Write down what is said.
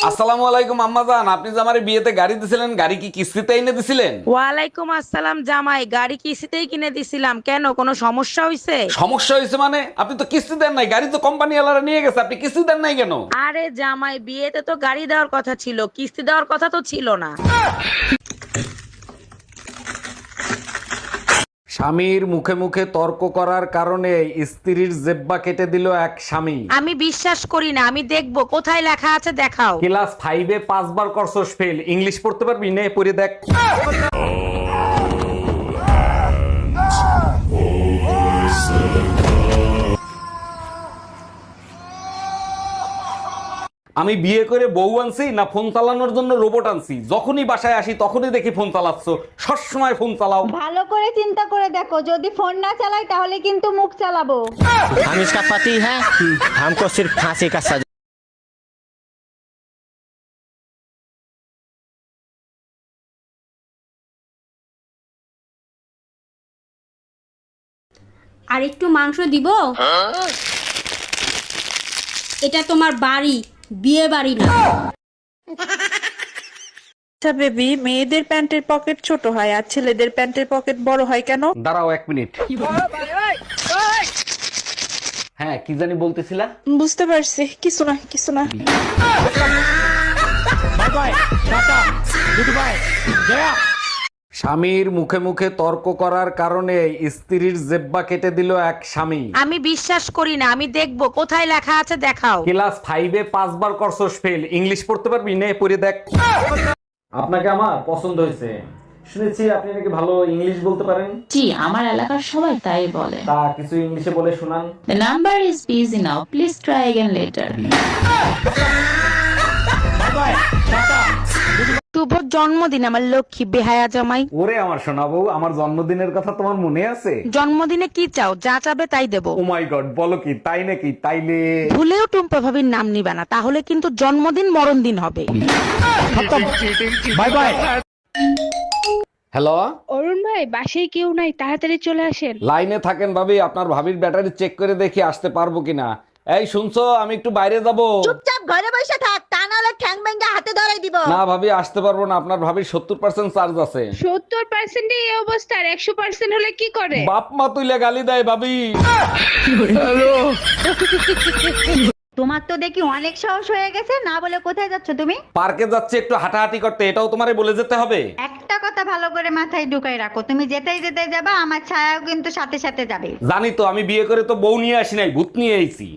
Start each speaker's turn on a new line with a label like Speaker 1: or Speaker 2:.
Speaker 1: আসসালামু আলাইকুম আম্মাজান, আপনি যে আমার বিয়েতে গাড়ি দিছিলেন, গাড়ি কি কিস্তিতে এনে দিছিলেন?
Speaker 2: ওয়ালাইকুম আসসালাম জামাই, গাড়ি কিস্তিতেই কিনে দিছিলাম। কেন, কোনো সমস্যা হয়েছে?
Speaker 1: সমস্যা হয়েছে মানে? আপনি তো কিস্তি দেন নাই, গাড়ি তো কোম্পানি ওয়ালারা নিয়ে গেছে, আপনি কিস্তি দেন নাই কেন?
Speaker 2: আরে জামাই, বিয়েতে তো গাড়ি দেওয়ার কথা ছিল, কিস্তি দেওয়ার কথা তো ছিল না।
Speaker 1: স্বামীর মুখে মুখে তর্ক করার কারণে স্ত্রীর জেব্বা কেটে দিল এক স্বামী।
Speaker 2: আমি বিশ্বাস করি না, আমি দেখবো কোথায় লেখা আছে, দেখাও।
Speaker 1: ক্লাস 5-এ 5 বার করছস ফেল, ইংলিশ পড়তে পারবি? নে পড়ে দেখ। আমি বিয়ে করে বউ আনছি না ফোন চালানোর জন্য রোবট আনছি? যখনই বাসায় আসি তখনই দেখি ফোন চালাচ্ছ, সবসময় ফোন চালাও।
Speaker 3: ভালো করে চিন্তা করে দেখো, যদি ফোন না চালাই তাহলে কিন্তু মুখ চালাবো।
Speaker 4: हम इसका पति है, हमको सिर्फ फांसी का सजा।
Speaker 5: আর একটু মাংস দিব? এটা তোমার বাড়ি, বিয়ে বাড়ি না।
Speaker 6: আচ্ছা বেবি, মেয়েদের প্যান্টের পকেট ছোট হয় আর ছেলেদের প্যান্টের পকেট বড় হয় কেন?
Speaker 1: দাঁড়াও 1 মিনিট। হ্যাঁ, কি জানি বলতেছিলা?
Speaker 6: বুঝতে পারছি, কিছু না কিছু না।
Speaker 1: স্বামীর মুখে মুখে তর্ক করার কারণে স্ত্রীর জেব্বা কেটে দিল এক স্বামী।
Speaker 2: আমি বিশ্বাস করি না, আমি দেখবো কোথায় লেখা আছে, দেখাও।
Speaker 1: ক্লাস 5-এ 5 বার করছস ফেল, ইংলিশ পড়তে পারবি? নে পড়ে দেখ। আপনাকে আমার পছন্দ হয়েছে, শুনেছি আপনি নাকি ভালো ইংলিশ বলতে পারেন।
Speaker 7: জি, আমার এলাকার সবাই তাই বলে।
Speaker 1: তা কিছু ইংলিশে বলে শোনান।
Speaker 7: The number is busy now. Please try again later.
Speaker 2: শুভ জন্মদিন আমার লক্ষ্মী বেহায়া জামাই।
Speaker 1: ওরে আমার সোনা বউ, আমার জন্মদিনের কথা তোমার মনে আছে?
Speaker 2: জন্মদিনে কি চাও? যা চাবে তাই দেবো।
Speaker 1: ও মাই গড, বলো কি তাই নাকি? তাইলে
Speaker 2: ভুলেও টুম্পা ভাবির নাম নিবে না, তাহলে কিন্তু জন্মদিন মরণ দিন হবে।
Speaker 1: Bye bye. হ্যালো,
Speaker 8: অরুণ ভাই, বাসায় কেউ নাই, তাড়াতাড়ি চলে আসেন।
Speaker 1: লাইনে থাকেন ভাবি, আপনার ভাবির ব্যাটারি চেক করে দেখি আসতে পারবো কিনা। এই শুনছো, আমি একটু বাইরে যাব।
Speaker 3: চুপচাপ ঘরে বসে থাক, তা নাহলে ঠ্যাং ভেঙে হাতে ধরাই দিব।
Speaker 1: না ভাবি, আসতে পারবো না, আপনার ভাবির 70% চার্জ আছে।
Speaker 8: 70% এই অবস্থা, আর 100% হলে কি করে?
Speaker 1: বাপ মা তুইলে গালি দেয় ভাবি।
Speaker 3: তোমার তো দেখি অনেক সাহস হয়ে গেছে, না বলে কোথায় যাচ্ছ তুমি?
Speaker 1: পার্কে যাচ্ছে একটু হাঁটাহাঁটি করতে, এটাও তোমারে বলে যেতে হবে?
Speaker 3: একটা কথা ভালো করে মাথায় ঢুকাই রাখো, তুমি যেতেই যেতে যাবা, আমার ছায়াও কিন্তু সাথে সাথে যাবে।
Speaker 1: জানি তো, আমি বিয়ে করে তো বউ নিয়ে আসি নাই, ভূত নিয়ে আইছি।